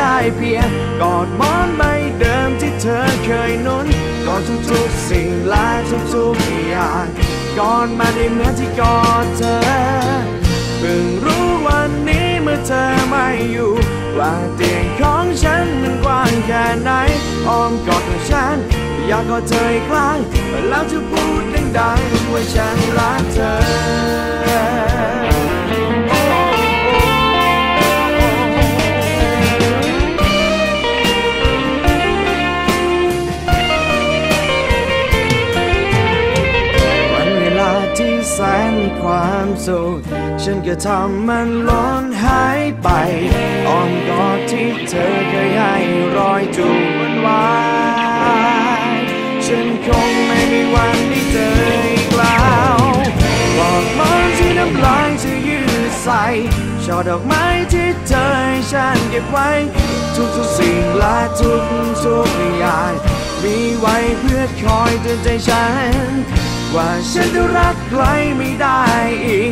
ได้เพียงกอดหมอนใบเดิมที่เธอเคยนุ่นกอดทุกๆสิ่งและทุกๆอย่างกอดมาได้เหมือนที่กอดเธอเพิ่งรู้วันนี้เมื่อเธอไม่อยู่ว่าเตียงของฉันมันกว้างแค่ไหนอ้อมกอดของฉันอยากกอดเธออีกครั้งแล้วจะพูดดังๆว่าฉันรักเธอแสนมีความสุขฉันก็ทำมันล้นหายไปอ้อมกอดที่เธอเคยให้รอยจูบมันไว้ฉันคงไม่มีวันได้เจออีกแล้วปลอกหมอนที่น้ำลายเธอยืดใส่ช่อดอกไม้ที่เธอให้ฉันเก็บไว้ทุกสิ่งและทุกอย่างมีไว้เพื่อคอยเตือนใจฉันว่าฉันจะรักใครไม่ได้อีก